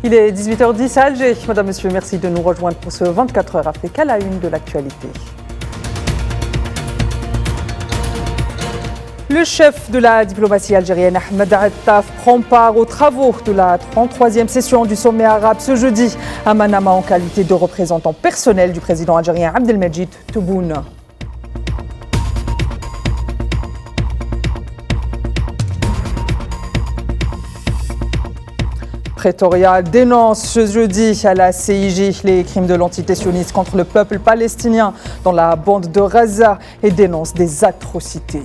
Il est 18h10 à Alger. Madame, Monsieur, merci de nous rejoindre pour ce 24 heures Afrique à la une de l'actualité. Le chef de la diplomatie algérienne, Ahmed Attaf, prend part aux travaux de la 33e session du sommet arabe ce jeudi à Manama en qualité de représentant personnel du président algérien Abdelmejid Tebboune. Pretoria dénonce ce jeudi à la CIJ les crimes de l'entité sioniste contre le peuple palestinien dans la bande de Gaza et dénonce des atrocités.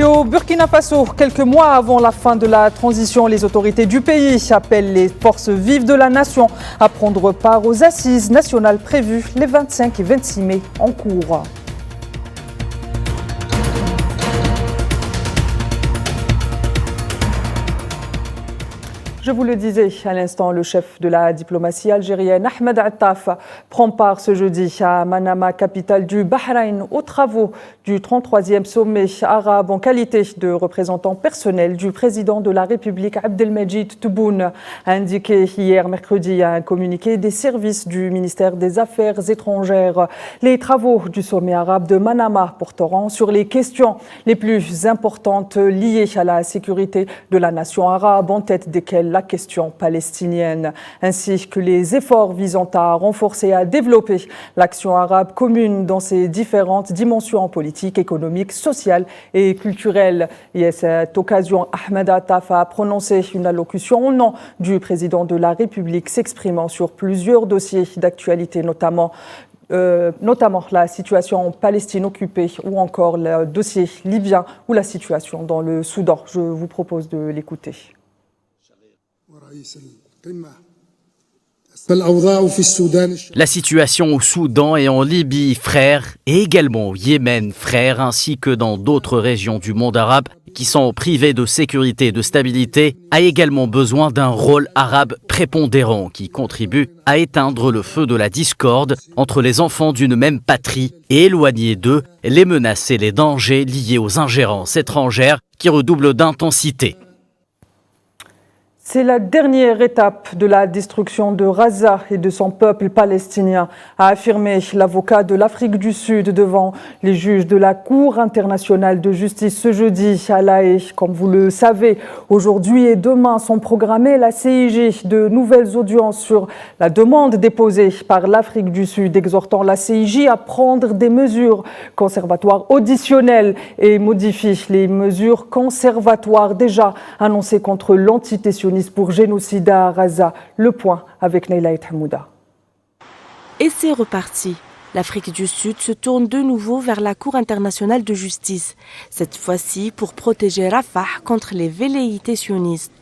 Et au Burkina Faso, quelques mois avant la fin de la transition, les autorités du pays appellent les forces vives de la nation à prendre part aux assises nationales prévues les 25 et 26 mai en cours. Je vous le disais à l'instant, le chef de la diplomatie algérienne, Ahmed Attaf, prend part ce jeudi à Manama, capitale du Bahreïn, aux travaux du 33e sommet arabe en qualité de représentant personnel du président de la République, Abdelmejid Tebboune, a indiqué hier mercredi à un communiqué des services du ministère des Affaires étrangères. Les travaux du sommet arabe de Manama porteront sur les questions les plus importantes liées à la sécurité de la nation arabe, en tête desquelles la question palestinienne, ainsi que les efforts visant à renforcer et à développer l'action arabe commune dans ses différentes dimensions politiques, économiques, sociales et culturelles. Et à cette occasion, Ahmed Attaf a prononcé une allocution au nom du président de la République, s'exprimant sur plusieurs dossiers d'actualité, notamment la situation en Palestine occupée ou encore le dossier libyen ou la situation dans le Soudan. Je vous propose de l'écouter. La situation au Soudan et en Libye, frère, et également au Yémen, frère, ainsi que dans d'autres régions du monde arabe qui sont privées de sécurité et de stabilité, a également besoin d'un rôle arabe prépondérant qui contribue à éteindre le feu de la discorde entre les enfants d'une même patrie et éloigner d'eux les menaces et les dangers liés aux ingérences étrangères qui redoublent d'intensité. C'est la dernière étape de la destruction de Gaza et de son peuple palestinien, a affirmé l'avocat de l'Afrique du Sud devant les juges de la Cour internationale de justice ce jeudi à La Haye. Comme vous le savez, aujourd'hui et demain sont programmées la CIJ de nouvelles audiences sur la demande déposée par l'Afrique du Sud, exhortant la CIJ à prendre des mesures conservatoires auditionnelles et modifier les mesures conservatoires déjà annoncées contre l'entité sioniste pour génocide à Gaza. Le point avec Neila Hamouda. Et c'est reparti. L'Afrique du Sud se tourne de nouveau vers la Cour internationale de justice, cette fois-ci pour protéger Rafah contre les velléités sionistes.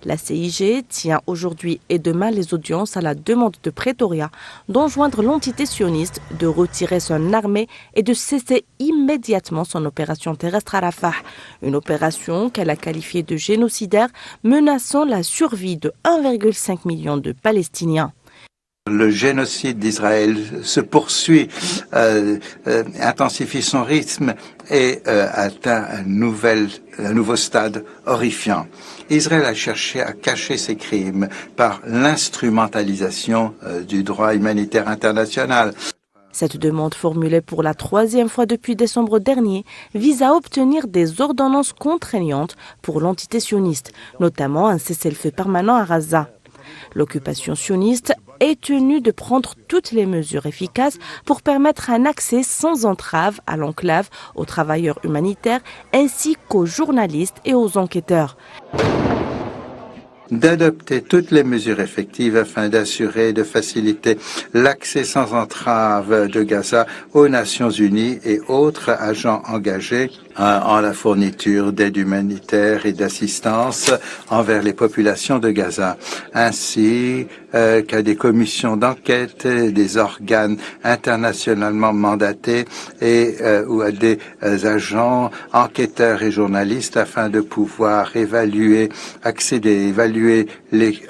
La CIJ tient aujourd'hui et demain les audiences à la demande de Pretoria d'enjoindre l'entité sioniste de retirer son armée et de cesser immédiatement son opération terrestre à Rafah. Une opération qu'elle a qualifiée de génocidaire, menaçant la survie de 1,5 million de Palestiniens. Le génocide d'Israël se poursuit, intensifie son rythme et atteint un nouveau stade horrifiant. Israël a cherché à cacher ses crimes par l'instrumentalisation du droit humanitaire international. Cette demande formulée pour la 3e fois depuis décembre dernier vise à obtenir des ordonnances contraignantes pour l'entité sioniste, notamment un cessez-le-feu permanent à Gaza. L'occupation sioniste est tenue de prendre toutes les mesures efficaces pour permettre un accès sans entrave à l'enclave aux travailleurs humanitaires ainsi qu'aux journalistes et aux enquêteurs. D'adopter toutes les mesures effectives afin d'assurer et de faciliter l'accès sans entrave de Gaza aux Nations Unies et autres agents engagés en la fourniture d'aide humanitaire et d'assistance envers les populations de Gaza, ainsi qu'à des commissions d'enquête, des organes internationalement mandatés et ou à des agents enquêteurs et journalistes afin de pouvoir évaluer,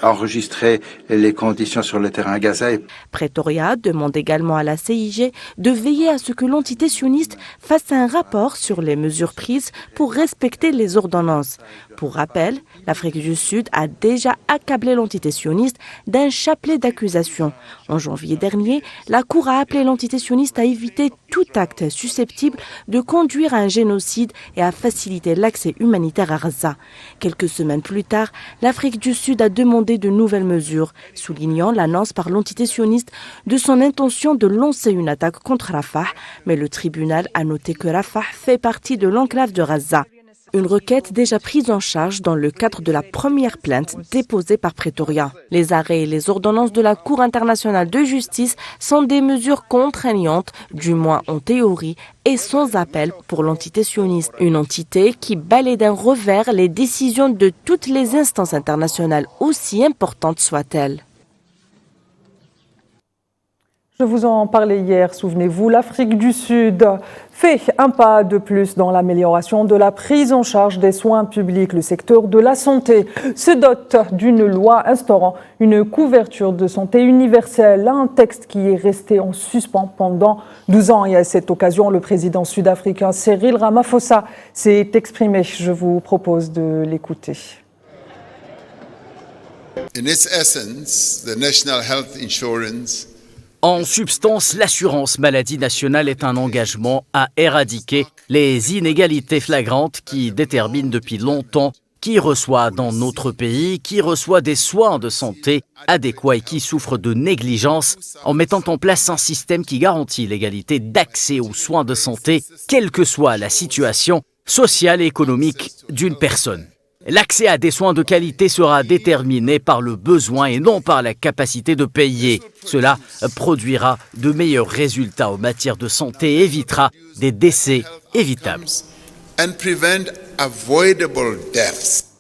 enregistrer les conditions sur le terrain à Gaza. Pretoria demande également à la CIJ de veiller à ce que l'entité sioniste fasse un rapport sur les mesures mesures prises pour respecter les ordonnances. Pour rappel, l'Afrique du Sud a déjà accablé l'entité sioniste d'un chapelet d'accusations. En janvier dernier, la Cour a appelé l'entité sioniste à éviter tout acte susceptible de conduire à un génocide et à faciliter l'accès humanitaire à Gaza. Quelques semaines plus tard, l'Afrique du Sud a demandé de nouvelles mesures, soulignant l'annonce par l'entité sioniste de son intention de lancer une attaque contre Rafah, mais le tribunal a noté que Rafah fait partie de l'enclave de Gaza. Une requête déjà prise en charge dans le cadre de la première plainte déposée par Pretoria. Les arrêts et les ordonnances de la Cour internationale de justice sont des mesures contraignantes, du moins en théorie, et sans appel pour l'entité sioniste. Une entité qui balaie d'un revers les décisions de toutes les instances internationales, aussi importantes soient-elles. Je vous en parlais hier, souvenez-vous, l'Afrique du Sud fait un pas de plus dans l'amélioration de la prise en charge des soins publics. Le secteur de la santé se dote d'une loi instaurant une couverture de santé universelle, un texte qui est resté en suspens pendant 12 ans. Et à cette occasion, le président sud-africain Cyril Ramaphosa s'est exprimé. Je vous propose de l'écouter. In its essence, the National Health Insurance En substance, l'assurance maladie nationale est un engagement à éradiquer les inégalités flagrantes qui déterminent depuis longtemps qui reçoit dans notre pays, qui reçoit des soins de santé adéquats et qui souffre de négligence, en mettant en place un système qui garantit l'égalité d'accès aux soins de santé, quelle que soit la situation sociale et économique d'une personne. L'accès à des soins de qualité sera déterminé par le besoin et non par la capacité de payer. Cela produira de meilleurs résultats en matière de santé et évitera des décès évitables. and prevent avoidable deaths.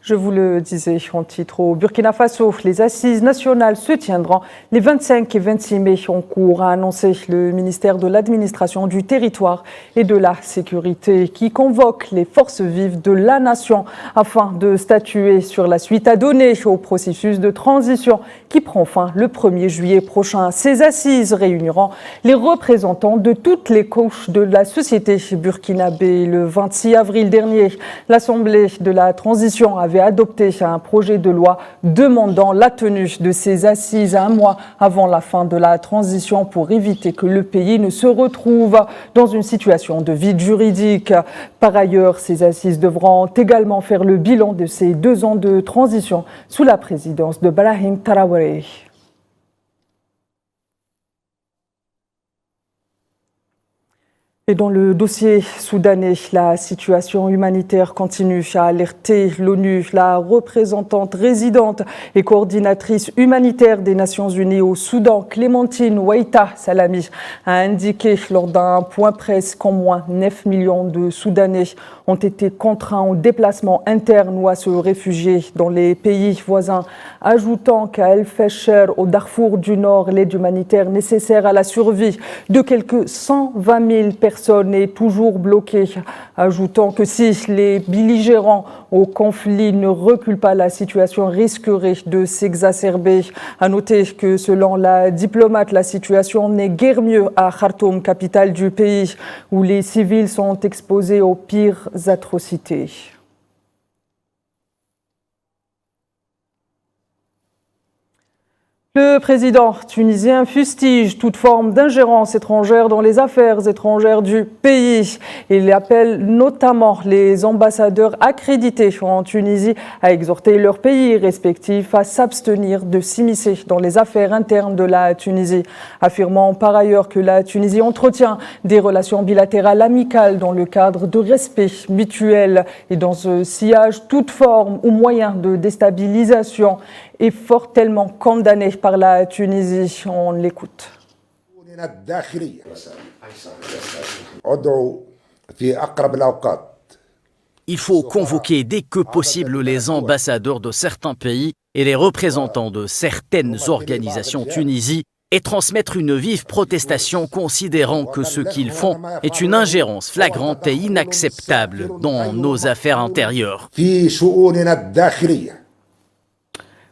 Je vous le disais en titre, au Burkina Faso, les assises nationales se tiendront les 25 et 26 mai en cours, a annoncé le ministère de l'Administration du Territoire et de la Sécurité qui convoque les forces vives de la nation afin de statuer sur la suite à donner au processus de transition qui prend fin le 1er juillet prochain. Ces assises réuniront les représentants de toutes les couches de la société burkinabé. Le 26 avril dernier, l'Assemblée de la transition avait adopté un projet de loi demandant la tenue de ces assises un mois avant la fin de la transition pour éviter que le pays ne se retrouve dans une situation de vide juridique. Par ailleurs, ces assises devront également faire le bilan de ces 2 ans de transition sous la présidence de Brahim Traoré. Et dans le dossier soudanais, la situation humanitaire continue à alerter l'ONU. La représentante résidente et coordinatrice humanitaire des Nations Unies au Soudan, Clémentine Waïta Salami, a indiqué lors d'un point presse qu'au moins 9 millions de Soudanais ont été contraints au déplacement interne ou à se réfugier dans les pays voisins, ajoutant qu'à El Fasher, au Darfour du Nord, l'aide humanitaire nécessaire à la survie de quelques 120 000 personnes est toujours bloquée, ajoutant que si les belligérants au conflit ne reculent pas, la situation risquerait de s'exacerber. À noter que selon la diplomate, la situation n'est guère mieux à Khartoum, capitale du pays, où les civils sont exposés aux pires atrocités. Le président tunisien fustige toute forme d'ingérence étrangère dans les affaires étrangères du pays. Il appelle notamment les ambassadeurs accrédités en Tunisie à exhorter leurs pays respectifs à s'abstenir de s'immiscer dans les affaires internes de la Tunisie, affirmant par ailleurs que la Tunisie entretient des relations bilatérales amicales dans le cadre de respect mutuel et dans ce sillage toute forme ou moyen de déstabilisation est fortement condamné par la Tunisie. On l'écoute. Il faut convoquer dès que possible les ambassadeurs de certains pays et les représentants de certaines organisations tunisiennes et transmettre une vive protestation considérant que ce qu'ils font est une ingérence flagrante et inacceptable dans nos affaires intérieures.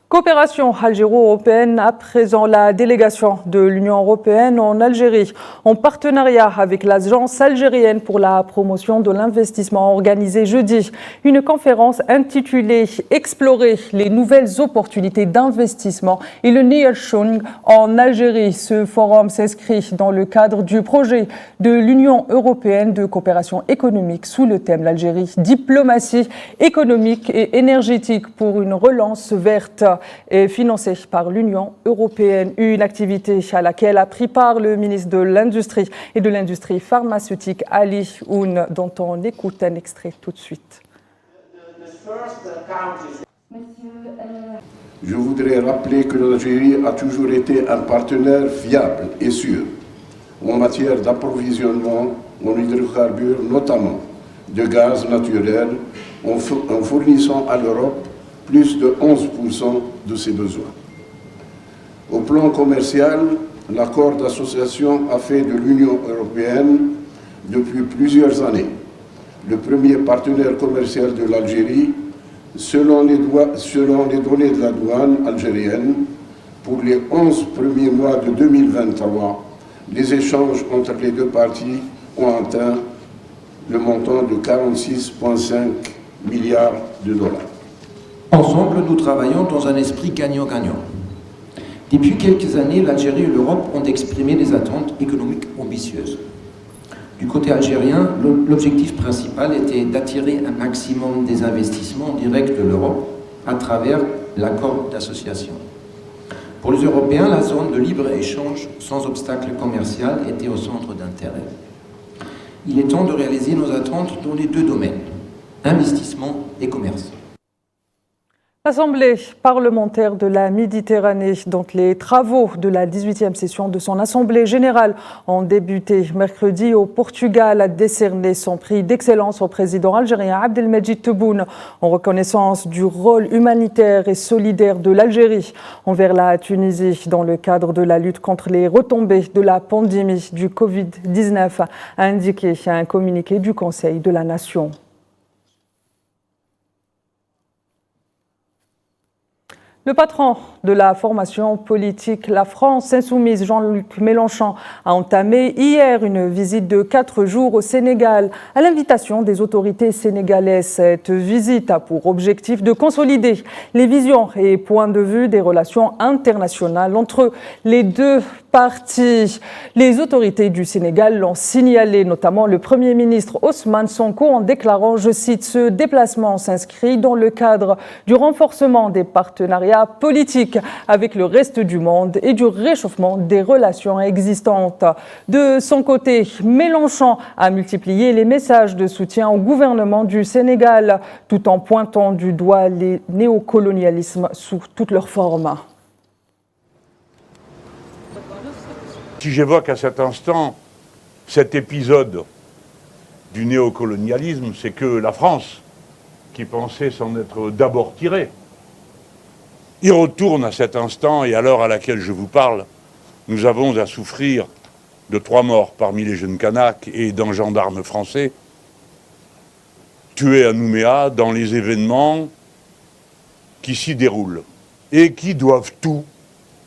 Coopération algéro-européenne, à présent la délégation de l'Union européenne en Algérie, en partenariat avec l'Agence algérienne pour la promotion de l'investissement, organisée jeudi une conférence intitulée « Explorer les nouvelles opportunités d'investissement et le nearshoring en Algérie ». Ce forum s'inscrit dans le cadre du projet de l'Union européenne de coopération économique sous le thème « L'Algérie, diplomatie économique et énergétique pour une relance verte ». Est financée par l'Union européenne, une activité à laquelle a pris part le ministre de l'Industrie et de l'Industrie pharmaceutique Ali Oun, dont on écoute un extrait tout de suite. Je voudrais rappeler que l'Algérie a toujours été un partenaire fiable et sûr en matière d'approvisionnement en hydrocarbures, notamment de gaz naturel, en fournissant à l'Europe plus de 11% de ses besoins. Au plan commercial, l'accord d'association a fait de l'Union européenne, depuis plusieurs années, le premier partenaire commercial de l'Algérie, selon les données de la douane algérienne. Pour les 11 premiers mois de 2023, les échanges entre les deux parties ont atteint le montant de 46,5 milliards de dollars. Ensemble, nous travaillons dans un esprit gagnant-gagnant. Depuis quelques années, l'Algérie et l'Europe ont exprimé des attentes économiques ambitieuses. Du côté algérien, l'objectif principal était d'attirer un maximum des investissements directs de l'Europe à travers l'accord d'association. Pour les Européens, la zone de libre-échange sans obstacle commercial était au centre d'intérêt. Il est temps de réaliser nos attentes dans les deux domaines, investissement et commerce. L'Assemblée parlementaire de la Méditerranée, dont les travaux de la 18e session de son Assemblée générale ont débuté mercredi au Portugal, a décerné son prix d'excellence au président algérien Abdelmadjid Tebboune en reconnaissance du rôle humanitaire et solidaire de l'Algérie envers la Tunisie dans le cadre de la lutte contre les retombées de la pandémie du Covid-19, a indiqué un communiqué du Conseil de la Nation. Le patron de la formation politique La France Insoumise, Jean-Luc Mélenchon, a entamé hier une visite de 4 jours au Sénégal à l'invitation des autorités sénégalaises. Cette visite a pour objectif de consolider les visions et points de vue des relations internationales entre les deux parties. Les autorités du Sénégal l'ont signalé, notamment le Premier ministre Ousmane Sonko, en déclarant, je cite, « Ce déplacement s'inscrit dans le cadre du renforcement des partenariats politiques avec le reste du monde et du réchauffement des relations existantes ». De son côté, Mélenchon a multiplié les messages de soutien au gouvernement du Sénégal, tout en pointant du doigt les néocolonialismes sous toutes leurs formes. Si j'évoque à cet instant cet épisode du néocolonialisme, c'est que la France, qui pensait s'en être d'abord tirée, y retourne à cet instant, et à l'heure à laquelle je vous parle, nous avons à souffrir de 3 morts parmi les jeunes Kanaks et d'un gendarme français tué à Nouméa dans les événements qui s'y déroulent et qui doivent tout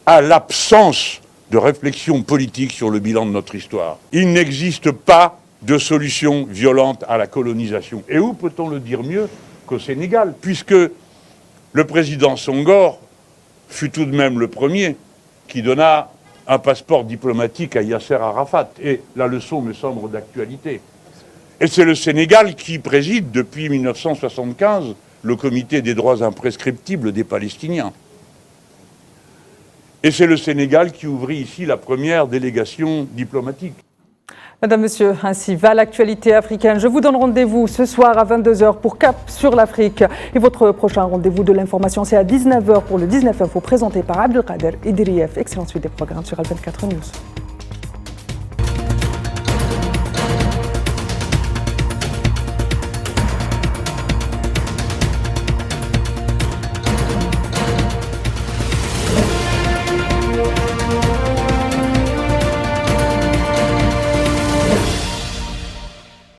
à l'absence de réflexion politique sur le bilan de notre histoire. Il n'existe pas de solution violente à la colonisation. Et où peut-on le dire mieux qu'au Sénégal, puisque le président Senghor fut tout de même le premier qui donna un passeport diplomatique à Yasser Arafat. Et la leçon me semble d'actualité. Et c'est le Sénégal qui préside depuis 1975 le Comité des droits imprescriptibles des Palestiniens. Et c'est le Sénégal qui ouvrit ici la première délégation diplomatique. Madame, Monsieur, ainsi va l'actualité africaine. Je vous donne rendez-vous ce soir à 22h pour Cap sur l'Afrique. Et votre prochain rendez-vous de l'information, c'est à 19h pour le 19 Info présenté par Abdelkader Idrieff. Excellente suite des programmes sur Al24 News.